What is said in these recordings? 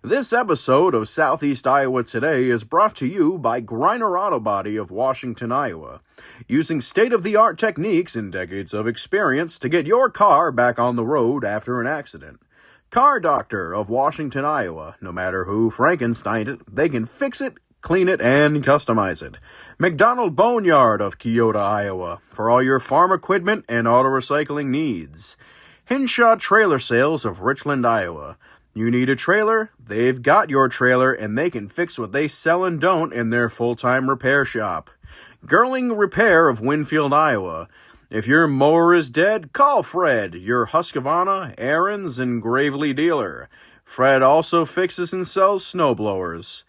This episode of Southeast Iowa Today is brought to you by Griner Auto Body of Washington, Iowa. Using state-of-the-art techniques and decades of experience to get your car back on the road after an accident. Car Doctor of Washington, Iowa. No matter who Frankensteined it, they can fix it, clean it, and customize it. McDonald Boneyard of Keota, Iowa. For all your farm equipment and auto recycling needs. Hinshaw Trailer Sales of Richland, Iowa. You need a trailer? They've got your trailer, and they can fix what they sell and don't in their full-time repair shop. Girling Repair of Winfield, Iowa. If your mower is dead, call Fred, your Husqvarna, Aaron's, and Gravely dealer. Fred also fixes and sells snowblowers.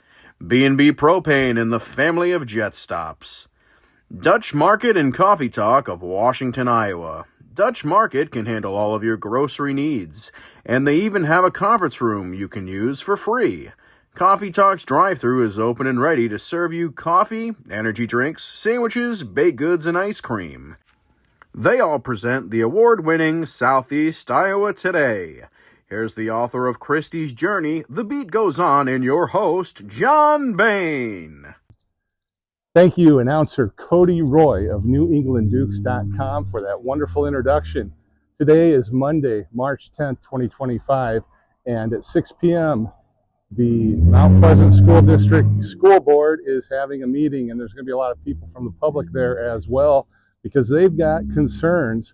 B&B Propane and the family of jet stops. Dutch Market and Coffee Talk of Washington, Iowa. Dutch Market can handle all of your grocery needs, and they even have a conference room you can use for free. Coffee Talk's drive-thru is open and ready to serve you coffee, energy drinks, sandwiches, baked goods, and ice cream. They all present the award-winning Southeast Iowa Today. Here's the author of Christie's Journey, The Beat Goes On, and your host, John Bain. Thank you, announcer Cody Roy of NewEnglandDukes.com for that wonderful introduction. Today is Monday, March 10th, 2025, and at 6 p.m., the Mount Pleasant School District School Board is having a meeting, and there's going to be a lot of people from the public there as well, because they've got concerns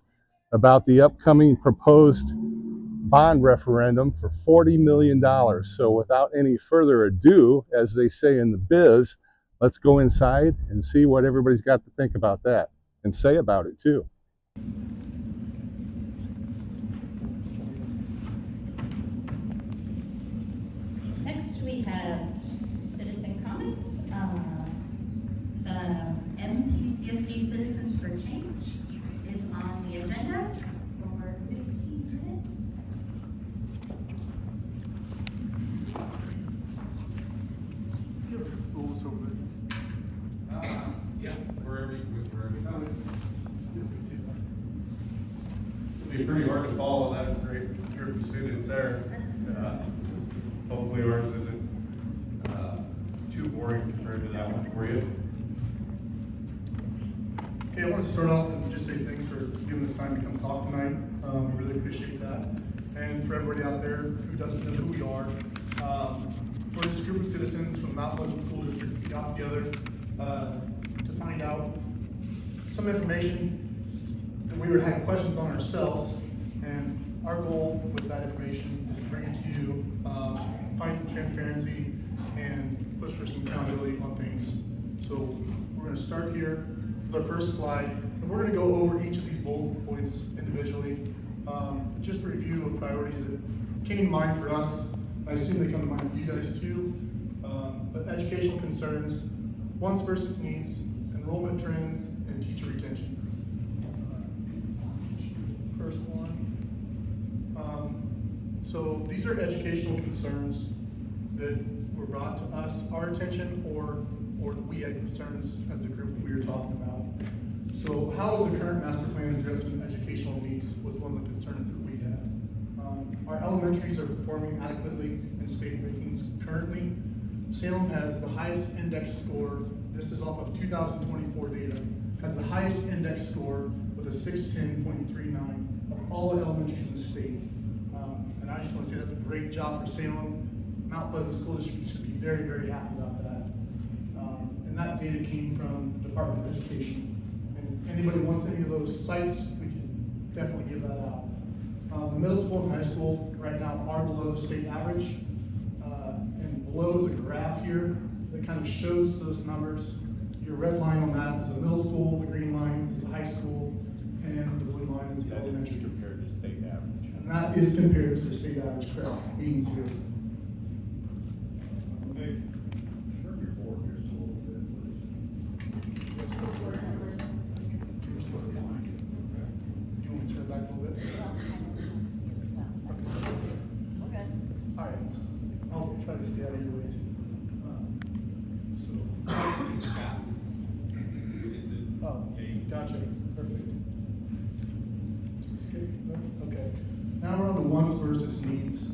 about the upcoming proposed bond referendum for $40 million. So without any further ado, as they say in the biz, let's go inside and see what everybody's got to think about that and say about it too. Next we have citizen comments. The MPCSD Citizens for Change is on the agenda for 15 minutes. It'll be pretty hard to follow that great group of students there. Hopefully ours isn't too boring compared to that one for you. Okay, I want to start off and just say thanks for giving us time to come talk tonight. We really appreciate that. And for everybody out there who doesn't know who we are, we're just a group of citizens from Mount Pleasant School District who got together to find out some information that we had questions on ourselves. And our goal with that information is to bring it to you, find some transparency, and push for some accountability on things. So we're going to start here with our first slide, and we're going to go over each of these bullet points individually. Just a review of priorities that came to mind for us. I assume they come to mind for you guys too. But educational concerns, wants versus needs, enrollment trends, and teacher retention. First one. So these are educational concerns that were brought to us, our attention, or that we had concerns as a group that we were talking about. So how is the current master plan addressing educational needs was one of the concerns that we had. Our elementaries are performing adequately in state rankings currently. Salem has the highest index score, this is off of 2024 data, has the highest index score with a 610.39 of all the elementaries in the state. And I just want to say that's a great job for Salem. Mount Pleasant School District should be very, very happy about that. And that data came from the Department of Education. And anybody wants any of those sites, we can definitely give that out. The middle school and high school right now are below the state average. And below is a graph here that kind of shows those numbers. Your red line on that is the middle school, the green line is the high school, and the blue line is the elementary. Compared to state average. And that is compared to the state average, correct, being 0. Okay. Sure, your board here is a little bit, please. Let's go for it. You want me to turn it back a little bit? Okay. All right. I'll try to stay out of your way too. Oh, gotcha. Perfect. Okay. Now we're on to wants versus needs.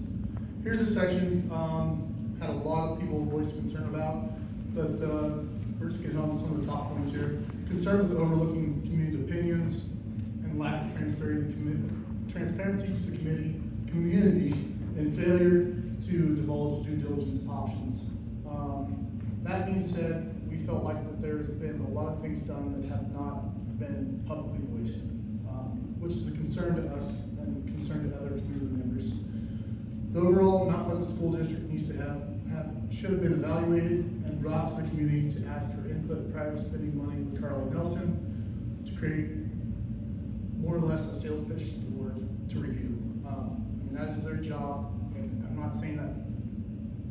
Here's a section. but we're just getting on some of the top points here. Concern with overlooking community opinions and lack of transparency to the community and failure to divulge due diligence options. That being said, we felt like that there's been a lot of things done that have not been publicly voiced, which is a concern to us and concern to other community members. The overall Mount Pleasant School District needs to should have been evaluated and brought to the community to ask for input prior to spending money with Carl Nelson to create more or less a sales pitch to the board to review. And that is their job, and I'm not saying that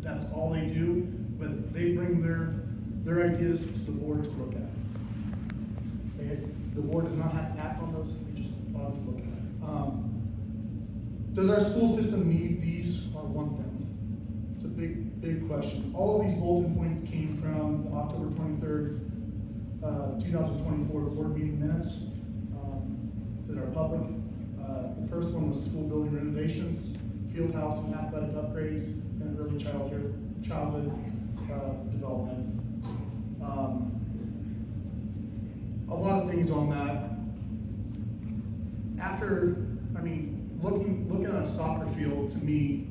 that's all they do, but they bring their ideas to the board to look at. The board does not have to act on those, they just ought to look at it. Does our school system need these or want them? It's a big question. All of these bulletin points came from the October 23rd, 2024 board meeting minutes that are public. The first one was school building renovations, field house and athletic upgrades, and early childhood development. A lot of things on that. Looking at a soccer field, to me,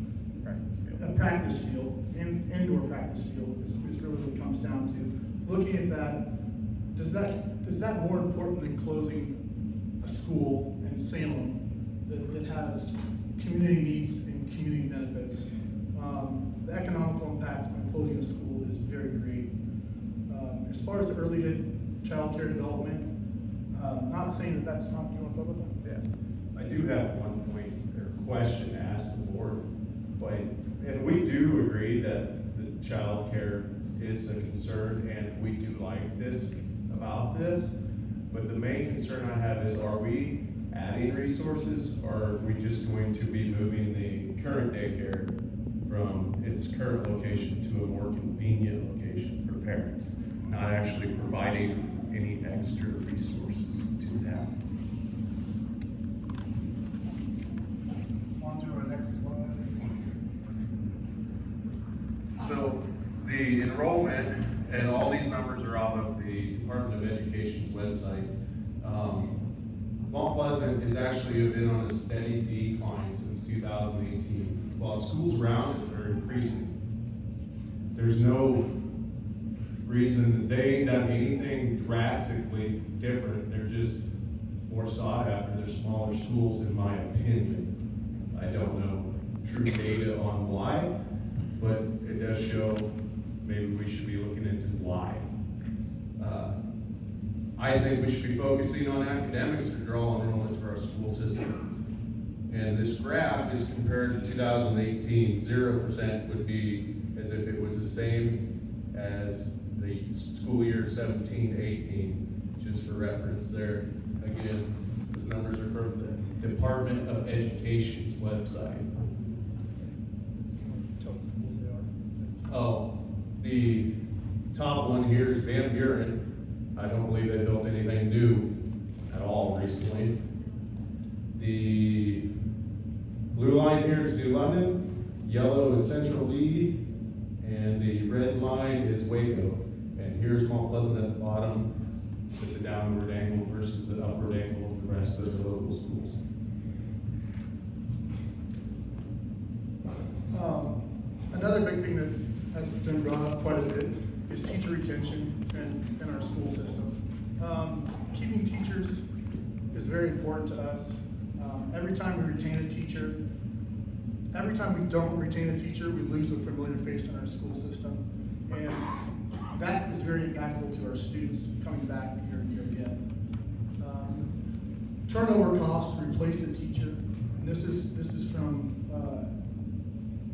a practice field, indoor practice field is really what it comes down to. Looking at that, is that more important than closing a school in Salem that has community needs and community benefits? The economical impact on closing a school is very great. As far as the early child care development, not saying that that's not, you want to talk about that? Yeah, I do have one point or question to ask the board. And we do agree that the child care is a concern, and we do like this about this. But the main concern I have is, are we adding resources, or are we just going to be moving the current daycare from its current location to a more convenient location for parents, not actually providing any extra resources to that? On to our next slide. So the enrollment, and all these numbers are off of the Department of Education's website. Mount Pleasant has actually been on a steady decline since 2018, while schools around it are increasing. There's no reason that they ain't done anything drastically different. They're just more sought after. They're smaller schools, in my opinion. I don't know true data on why, but it does show maybe we should be looking into why. I think we should be focusing on academics to draw enrollment to our school system. And this graph is compared to 2018. 0% would be as if it was the same as the school year 17-18, just for reference there. Again, those numbers are from the Department of Education's website. Tell the schools they are. Oh, the top one here is Van Buren. I don't believe they built anything new at all recently. The blue line here is New London, yellow is Central Lee, and the red line is Waco. And here's Mount Pleasant at the bottom with the downward angle versus the upward angle of the rest of the local schools. Another big thing that has been brought up quite a bit is teacher retention in our school system. Keeping teachers is very important to us. Every time we retain a teacher, every time we don't retain a teacher, we lose a familiar face in our school system. And that is very impactful to our students coming back year and year again. Turnover costs to replace a teacher, and this is from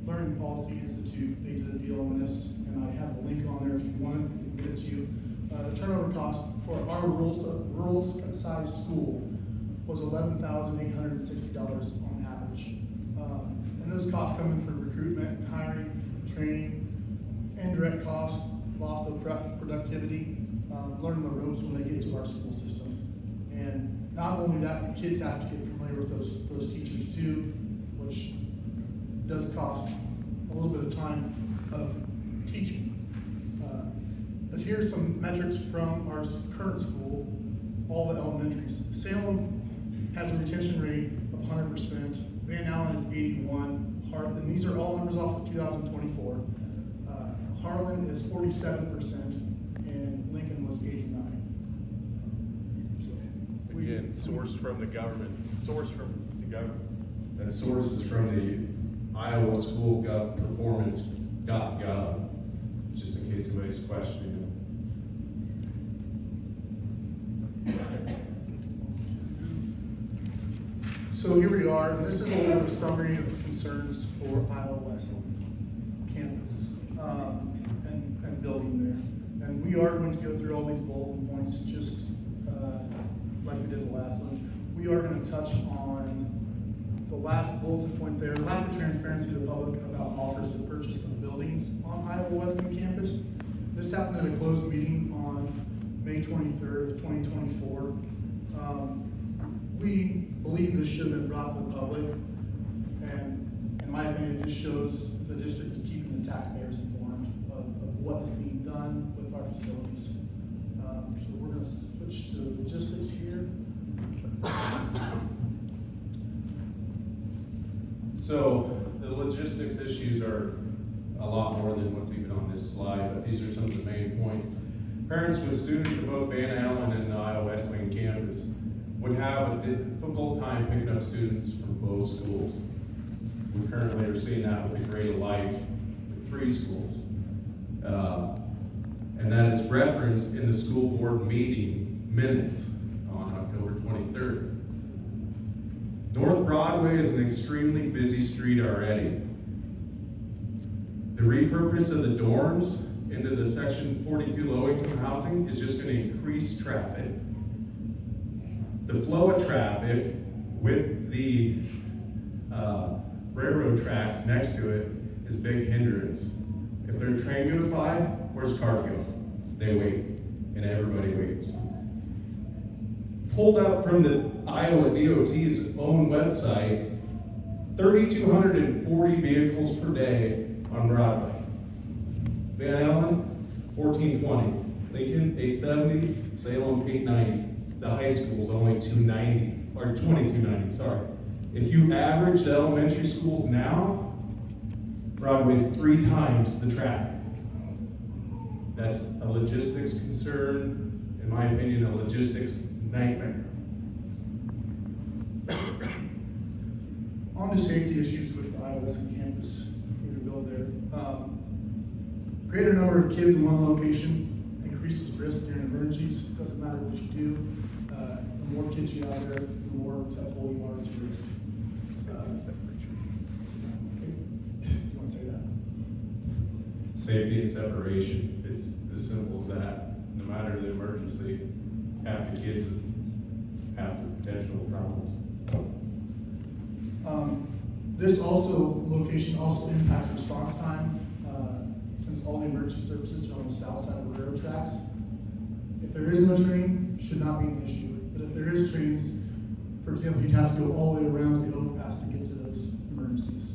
Learning Policy Institute. They did a deal on this, and I have a link on there if you want it, I can get it to you. The turnover cost for our rural size school was $11,860 on average. And those costs come in from recruitment, hiring, training, indirect costs, loss of productivity, learning the ropes when they get to our school system. And not only that, the kids have to get familiar with those teachers too, which does cost a little bit of time of teaching. But here's some metrics from our current school, all the elementaries. Salem has a retention rate of 100%. Van Allen is 81. And these are all numbers off of 2024. Harlan is 47%, and Lincoln was 89. So Again, source from the government. That source is from the Iowa School Performance.gov, just in case anybody's questioning it. So here we are, and this is a little summary of the concerns for Iowa Wesleyan campus and building there. And we are going to go through all these bulletin points just like we did the last one. We are going to touch on the last bulletin point there, lack of transparency to the public about offers to purchase of buildings on Iowa Wesleyan campus. This happened at a closed meeting on May 23rd, 2024. We believe this should have been brought to the public, and in my opinion, it just shows the district is keeping the taxpayers informed of what is being done with our facilities. So we're going to switch to logistics here. So the logistics issues are a lot more than what's even on this slide, but these are some of the main points. Parents with students at both Van Allen and the Iowa Wesleyan campus would have a difficult time picking up students from both schools. We currently are seeing that with the grade alike with 3 schools. And that is referenced in the school board meeting minutes on October 23rd. North Broadway is an extremely busy street already. The repurpose of the dorms into the section 42 low-income housing is just going to increase traffic. The flow of traffic with the railroad tracks next to it is a big hindrance. If their train goes by, where's cars go? They wait, and everybody waits. Pulled up from the Iowa DOT's own website, 3,240 vehicles per day on Broadway. Van Allen, 1,420. Lincoln, 870. Salem, 890. The high school's only 290, or 2290, sorry. If you average the elementary schools now, Broadway's 3 times the traffic. That's a logistics concern, in my opinion, a logistics nightmare. On to safety issues with the Iowa Wesleyan campus, we can build there. Greater number of kids in one location increases risk during emergencies. Doesn't matter what you do. The more kids you have there, the more susceptible you are to risk. You want to say that? Safety and separation. It's as simple as that. No matter the emergency, half the kids have the potential problems. This location also impacts response time, since all the emergency services are on the south side of the railroad tracks. If there isn't a train, should not be an issue. But if there is trains, for example, you'd have to go all the way around the overpass to get to those emergencies.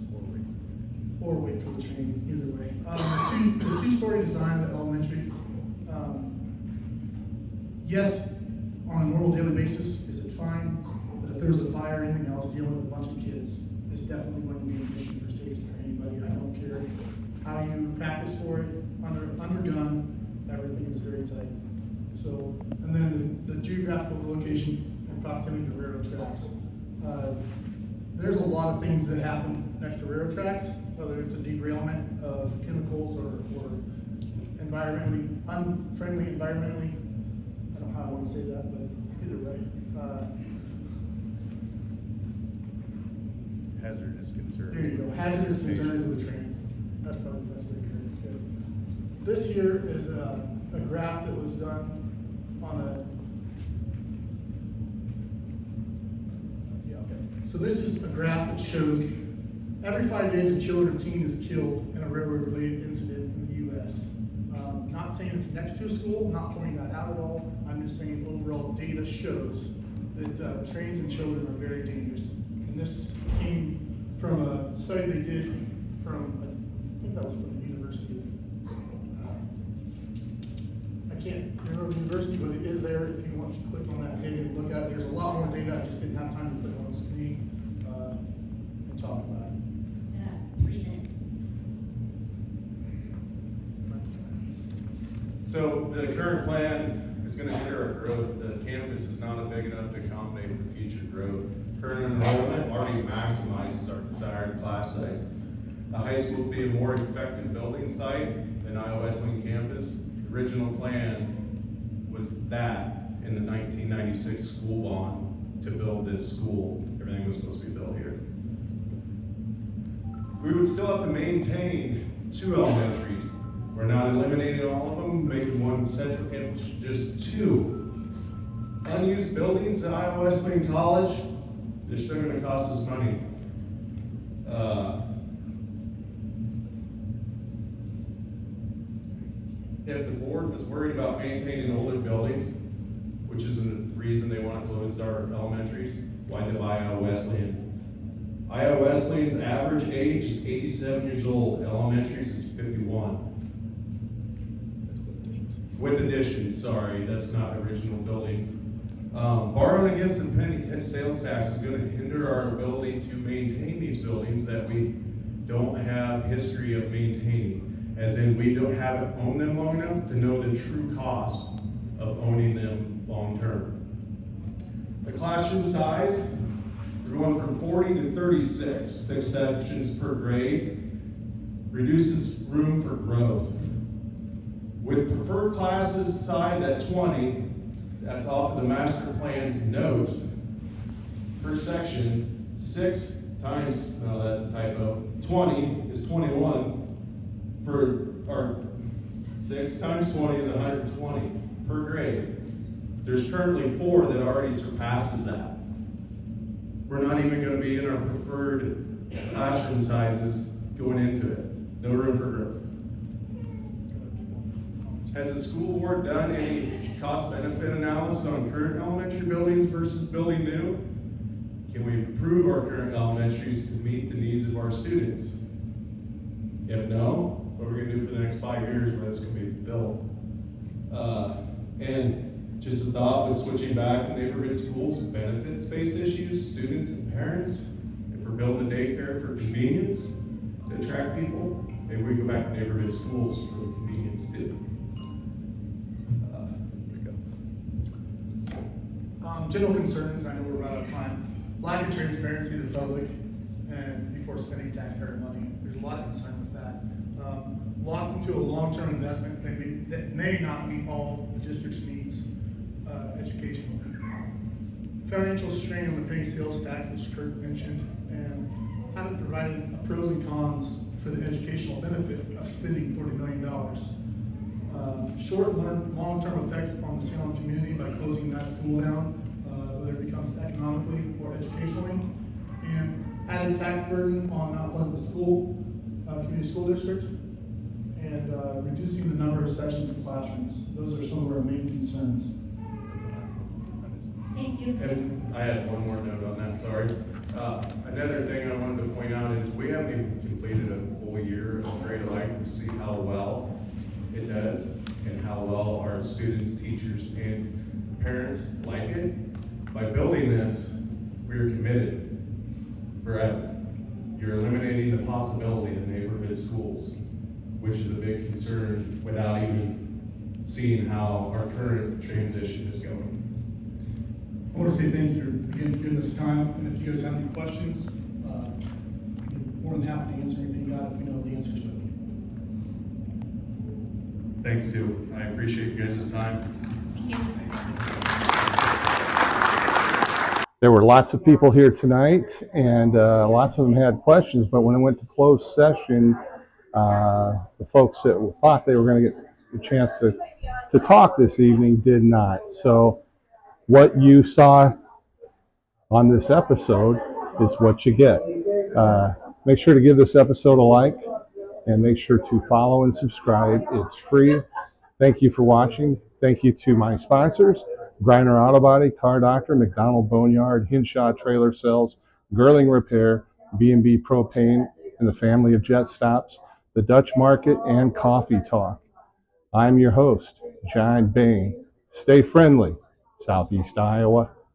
Or wait for the train, either way. The two-story design of the elementary, yes, on a normal daily basis, is it fine? But if there's a fire or anything else, dealing with a bunch of kids is definitely going to be an issue for safety for anybody. I don't care how you practice for it, under gun, everything is very tight. So, and then the geographical location and proximity to railroad tracks. There's a lot of things that happen next to railroad tracks, whether it's a derailment of chemicals or environmentally, unfriendly environmentally. I don't know how I want to say that, but either way. Hazardous concerns. There you go, hazardous concerns with the trains. That's probably the best way to put it. This here is a graph that was done on So this is a graph that shows every 5 days a child or teen is killed in a railroad-related incident in the U.S. Not saying it's next to a school, not pointing that out at all. I'm just saying overall data shows that trains and children are very dangerous. And this came from a study they did from, I think that was from the University of can't remember the university, but it is there if you want to click on that data and look at it. There's a lot more data. I just didn't have time to put it on the screen and talk about it. Yeah, 3 minutes. So the current plan is going to hinder our growth. The campus is not big enough to accommodate for future growth. Current enrollment already maximizes our desired class sizes. The high school will be a more effective building site than Iowa Wesleyan campus. The original plan was that in the 1996 school bond to build this school. Everything was supposed to be built here. We would still have to maintain 2 elementaries. We're not eliminating all of them, making one central campus, just 2. Unused buildings at Iowa Wesleyan College, they're still gonna cost us money. If the board was worried about maintaining older buildings, which is the reason they want to close our elementaries, why did Iowa Wesleyan? Iowa Wesleyan's average age is 87 years old, elementaries is 51. That's with additions. With additions, sorry, that's not original buildings. Borrowing against the penny sales tax is going to hinder our ability to maintain these buildings that we don't have history of maintaining. As in, we haven't owned them long enough to know the true cost of owning them long term. The classroom size, we're going from 40 to 36, 6 sections per grade, reduces room for growth. With preferred classes size at 20, that's off of the master plan's notes, per section, 6 times, no, that's a typo, 20 is 21. Or 6 times 20 is 120 per grade. There's currently 4 that already surpasses that. We're not even going to be in our preferred classroom sizes going into it. No room for growth. Has the school board done any cost-benefit analysis on current elementary buildings versus building new? Can we improve our current elementaries to meet the needs of our students? If no, what we're gonna do for the next 5 years when this can be built. And just a thought with switching back to neighborhood schools, benefit space issues, students and parents. If we're building a daycare for convenience to attract people, maybe we go back to neighborhood schools for the convenience too. General concerns, I know we're about out of time. Lack of transparency to the public and before spending taxpayer money. There's a lot of concern with that. Locked into a long-term investment that may not meet all the district's needs educationally. Financial strain on the penny sales tax, which Kurt mentioned, and haven't provided pros and cons for the educational benefit of spending $40 million. Short and long-term effects on the Salem community by closing that school down, whether it becomes economically or educationally, and added tax burden on Mount Pleasant School, community school district, and reducing the number of sections of classrooms. Those are some of our main concerns. Thank you. And I had one more note on that, sorry. Another thing I wanted to point out is we haven't even completed a full year of grade alike to see how well it does and how well our students, teachers, and parents like it. By building this, we are committed forever. You're eliminating the possibility of neighborhood schools, which is a big concern without even seeing how our current transition is going. I want to say thank you again for giving us time, and if you guys have any questions, we're more than happy to answer anything you got if we know the answers to it. Thanks, Stu. I appreciate you guys' time. Thank you. There were lots of people here tonight, and lots of them had questions, but when it went to closed session, the folks that thought they were going to get a chance to talk this evening did not. So what you saw on this episode is what you get. Make sure to give this episode a like, and make sure to follow and subscribe. It's free. Thank you for watching. Thank you to my sponsors, Griner Auto Body, Car Doctor, McDonald Boneyard, Hinshaw Trailer Sales, Girling Repair, B&B Propane, and the family of Jet Stops, the Dutch Market, and Coffee Talk. I'm your host, John Bain. Stay friendly, Southeast Iowa.